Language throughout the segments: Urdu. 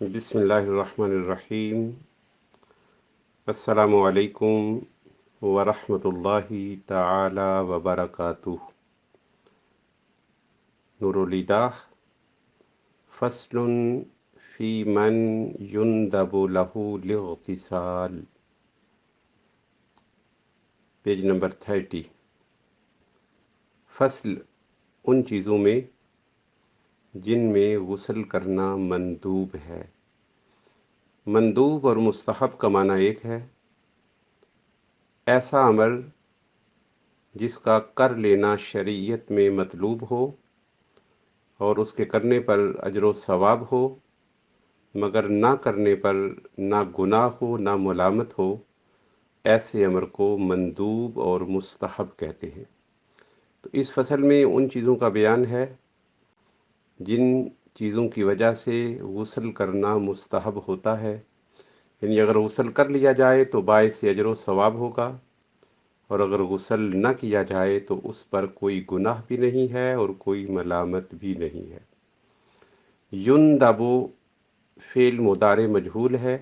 بسم اللہ الرحمن الرحیم۔ السلام علیکم ورحمۃ اللہ تعالی وبرکاتہ۔ نور الایضاح فصل فی من یندب لہ الاغتسال، پیج نمبر 30۔ فصل ان چیزوں میں جن میں غسل کرنا مندوب ہے۔ مندوب اور مستحب کا معنی ایک ہے، ایسا عمل جس کا کر لینا شریعت میں مطلوب ہو اور اس کے کرنے پر اجر و ثواب ہو، مگر نہ کرنے پر نہ گناہ ہو نہ ملامت ہو، ایسے امر کو مندوب اور مستحب کہتے ہیں۔ تو اس فصل میں ان چیزوں کا بیان ہے جن چیزوں کی وجہ سے غسل کرنا مستحب ہوتا ہے، یعنی اگر غسل کر لیا جائے تو باعث اجر و ثواب ہوگا، اور اگر غسل نہ کیا جائے تو اس پر کوئی گناہ بھی نہیں ہے اور کوئی ملامت بھی نہیں ہے۔ یندب فعل مضارع مجہول ہے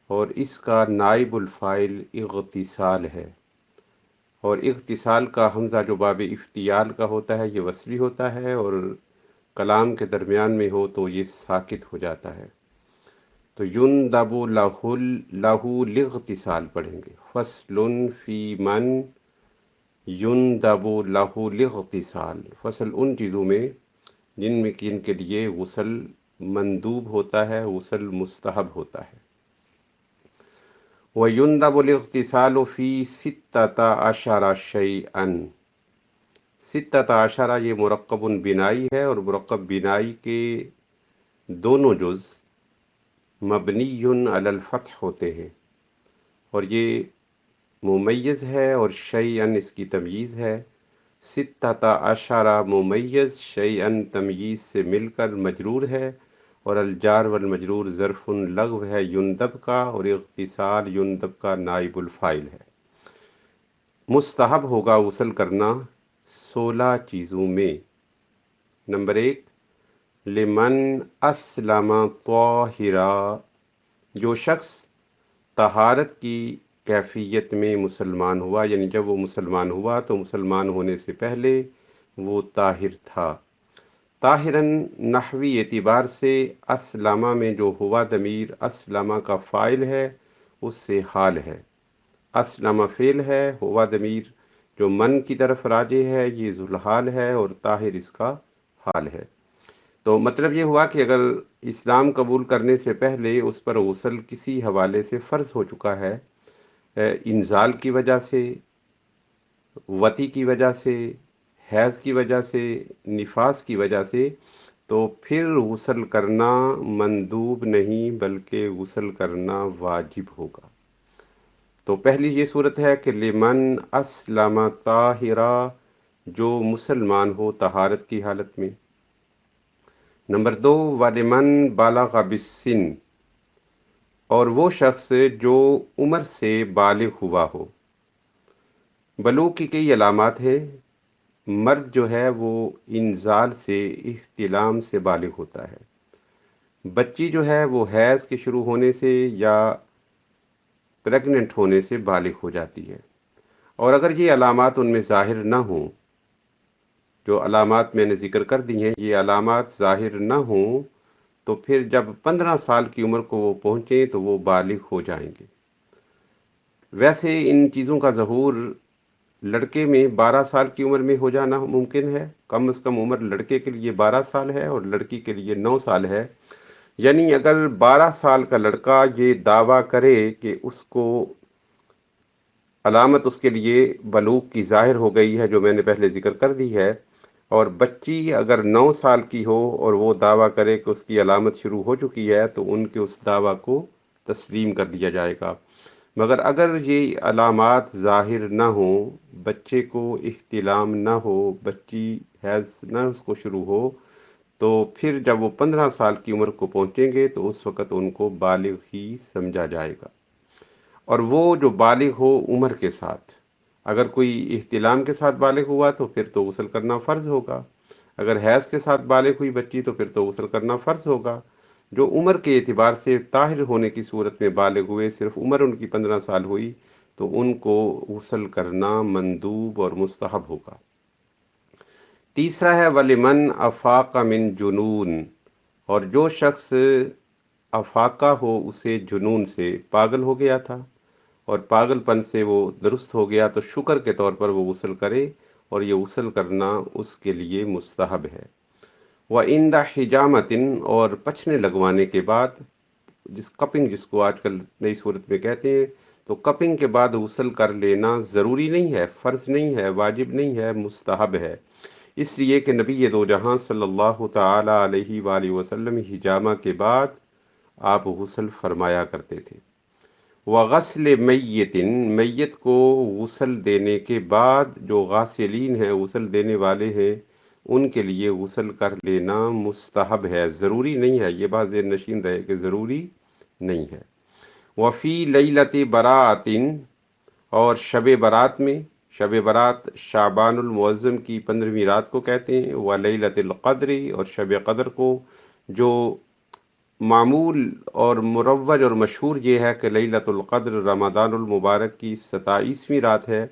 اور اس کا نائب الفاعل اغتسال ہے، اور اغتسال کا حمزہ جو باب افتیال کا ہوتا ہے یہ وصلی ہوتا ہے، اور کلام کے درمیان میں ہو تو یہ ساکت ہو جاتا ہے۔ تو یندب لہ الاغتسال پڑھیں گے۔ فصل فی من یندب لہ الاغتسال، فصل ان چیزوں میں جن کے لیے غسل مندوب ہوتا ہے، غسل مستحب ہوتا ہے۔ وَيُنْدَبُ الِاغْتِسَالُ فِي سِتَّةَ عَشَرَ شَيْئًا، ستۃ عشرہ یہ مرکب بنائی ہے، اور مرکب بنائی کے دونوں جز مبنی علی الفتح ہوتے ہیں، اور یہ ممیز ہے اور شیئن اس کی تمییز ہے۔ ستۃ عشرہ ممیز، شیئن تمییز سے مل کر مجرور ہے، اور الجار والمجرور ظرف لغو ہے یندب کا، اور اغتسال یندب کا نائب الفاعل ہے۔ مستحب ہوگا غسل کرنا 16 چیزوں میں۔ نمبر 1، لمن اسلم طاہرا، جو شخص طہارت کی کیفیت میں مسلمان ہوا، یعنی جب وہ مسلمان ہوا تو مسلمان ہونے سے پہلے وہ طاہر تھا۔ طاہراً نحوی اعتبار سے اسلمہ میں جو ہوا ضمیر اسلمہ کا فاعل ہے اس سے حال ہے، اسلمہ فعل ہے، ہوا ضمیر جو من کی طرف راجع ہے یہ ذوالحال ہے، اور طاہر اس کا حال ہے۔ تو مطلب یہ ہوا کہ اگر اسلام قبول کرنے سے پہلے اس پر غسل کسی حوالے سے فرض ہو چکا ہے، انزال کی وجہ سے، وطی کی وجہ سے، حیض کی وجہ سے، نفاس کی وجہ سے، تو پھر غسل کرنا مندوب نہیں بلکہ غسل کرنا واجب ہوگا۔ تو پہلی یہ صورت ہے کہ لمن اسلم طاہرا، جو مسلمان ہو طہارت کی حالت میں۔ نمبر 2، وَلِمَن بَلَغَ بِالسِّن، اور وہ شخص جو عمر سے بالغ ہوا ہو۔ بلوغ کی کئی علامات ہیں۔ مرد جو ہے وہ انزال سے، احتلام سے بالغ ہوتا ہے۔ بچی جو ہے وہ حیض کے شروع ہونے سے یا پریگننٹ ہونے سے بالغ ہو جاتی ہے، اور اگر یہ علامات ان میں ظاہر نہ ہوں، جو علامات میں نے ذکر کر دی ہیں، یہ علامات ظاہر نہ ہوں تو پھر جب 15 سال کی عمر کو وہ پہنچیں تو وہ بالغ ہو جائیں گے۔ ویسے ان چیزوں کا ظہور لڑکے میں 12 سال کی عمر میں ہو جانا ممکن ہے، کم از کم عمر لڑکے کے لیے 12 سال ہے اور لڑکی کے لیے 9 سال ہے۔ یعنی اگر 12 سال کا لڑکا یہ دعویٰ کرے کہ اس کو علامت اس کے لیے بلوغ کی ظاہر ہو گئی ہے جو میں نے پہلے ذکر کر دی ہے، اور بچی اگر 9 سال کی ہو اور وہ دعویٰ کرے کہ اس کی علامت شروع ہو چکی ہے، تو ان کے اس دعویٰ کو تسلیم کر لیا جائے گا۔ مگر اگر یہ علامات ظاہر نہ ہوں، بچے کو احتلام نہ ہو، بچی حیض نہ اس کو شروع ہو، تو پھر جب وہ 15 سال کی عمر کو پہنچیں گے تو اس وقت ان کو بالغ ہی سمجھا جائے گا۔ اور وہ جو بالغ ہو عمر کے ساتھ، اگر کوئی احتلام کے ساتھ بالغ ہوا تو پھر تو غسل کرنا فرض ہوگا، اگر حیض کے ساتھ بالغ ہوئی بچی تو پھر تو غسل کرنا فرض ہوگا۔ جو عمر کے اعتبار سے طاہر ہونے کی صورت میں بالغ ہوئے، صرف عمر ان کی 15 سال ہوئی، تو ان کو غسل کرنا مندوب اور مستحب ہوگا۔ تیسرا ہے وَلِمَنْ أَفَاقَ مِنْ جُنُون، اور جو شخص افاقہ ہو، اسے جنون سے پاگل ہو گیا تھا اور پاگل پن سے وہ درست ہو گیا، تو شکر کے طور پر وہ غسل کرے، اور یہ غسل کرنا اس کے لیے مستحب ہے۔ وَإِنْدَ حِجَامَةٍ، اور پچھنے لگوانے کے بعد، کپنگ جس کو آج کل نئی صورت میں کہتے ہیں، تو کپنگ کے بعد غسل کر لینا ضروری نہیں ہے، فرض نہیں ہے، واجب نہیں ہے، مستحب ہے، اس لیے کہ نبی دو جہاں صلی اللہ تعالی علیہ وآلہ وسلم حجامہ کے بعد آپ غسل فرمایا کرتے تھے۔ وغسل میت، میت کو غسل دینے کے بعد جو غاسلین ہیں، غسل دینے والے ہیں، ان کے لیے غسل کر لینا مستحب ہے، ضروری نہیں ہے، یہ بات ذہن نشین رہے کہ ضروری نہیں ہے۔ وفی لیلت براۃ، اور شب برات میں، شب برات شعبان المعظم کی 15ویں رات کو کہتے ہیں، ولیلۃ القدر، اور شب قدر کو، جو معمول اور مروج اور مشہور یہ ہے کہ لیلۃ القدر رمضان المبارک کی 27ویں رات ہے،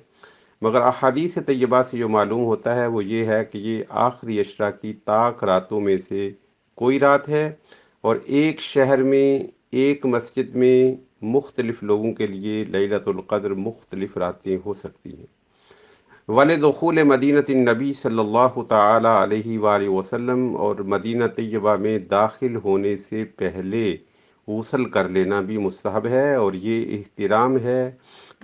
مگر احادیث طیبہ سے جو معلوم ہوتا ہے وہ یہ ہے کہ یہ آخری عشرہ کی طاق راتوں میں سے کوئی رات ہے، اور ایک شہر میں، ایک مسجد میں مختلف لوگوں کے لیے لیلۃ القدر مختلف راتیں ہو سکتی ہیں۔ وَلِدُخُولِ مدینۃ النبی صلی اللہ تعالی علیہ وآلہ وسلم، اور مدینہ طیبہ میں داخل ہونے سے پہلے غسل کر لینا بھی مستحب ہے، اور یہ احترام ہے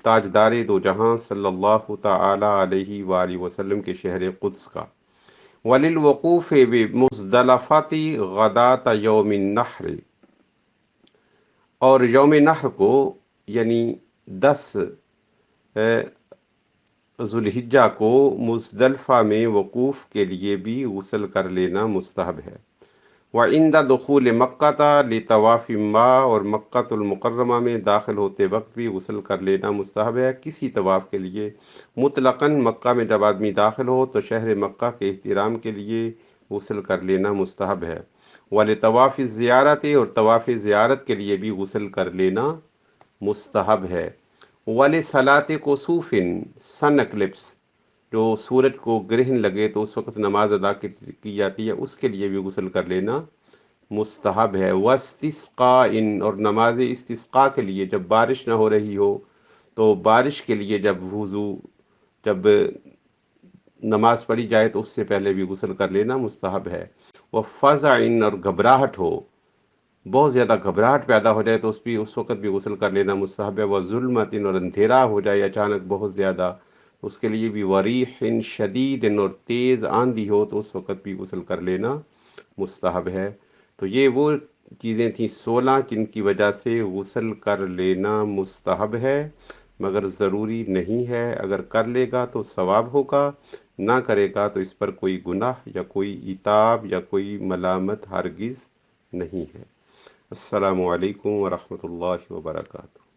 تاجدار دو جہاں صلی اللہ تعالی علیہ وآلہ وسلم کے شہر قدس کا۔ وَلِلْوُقُوفِ بِمُزْدَلِفَةِ غَدَاةَ یوم النحر، اور یوم نحر کو یعنی 10 ذوالحجہ کو مزدلفہ میں وقوف کے لیے بھی غسل کر لینا مستحب ہے۔ وَعِنْدَ دُخُولِ مَکَّةَ لِطَوَافِ مَا، اور مکۃ المکرمہ میں داخل ہوتے وقت بھی غسل کر لینا مستحب ہے، کسی طواف کے لیے مطلقاً۔ مکہ میں جب آدمی داخل ہو تو شہر مکہ کے احترام کے لیے غسل کر لینا مستحب ہے۔ وَلِطَوَافِ الزِّیارَةِ، اور طواف زیارت کے لیے بھی غسل کر لینا مستحب ہے۔ وَلِصَلَاةِ كُسُوفٍ سن اکلپس، جو سورج کو گرہن لگے تو اس وقت نماز ادا کی جاتی ہے، اس کے لیے بھی غسل کر لینا مستحب ہے۔ وَاسْتِسْقَاءٍ، اور نماز استسقاء کے لیے جب بارش نہ ہو رہی ہو تو بارش کے لیے جب نماز پڑھی جائے تو اس سے پہلے بھی غسل کر لینا مستحب ہے۔ وَفَزَعٍ، اور گھبراہٹ ہو، بہت زیادہ گھبراہٹ پیدا ہو جائے تو اس وقت بھی غسل کر لینا مستحب ہے۔ وَظُلْمَةٍ، اور اندھیرا ہو جائے اچانک بہت زیادہ، اس کے لیے بھی وَرِيحٍ شَدِيدٍ، اور تیز آندھی ہو تو اس وقت بھی غسل کر لینا مستحب ہے۔ تو یہ وہ چیزیں تھیں 16 جن کی وجہ سے غسل کر لینا مستحب ہے، مگر ضروری نہیں ہے۔ اگر کر لے گا تو ثواب ہوگا، نہ کرے گا تو اس پر کوئی گناہ یا کوئی عتاب یا کوئی ملامت ہرگز نہیں ہے۔ السلام علیکم ورحمۃ اللہ وبرکاتہ۔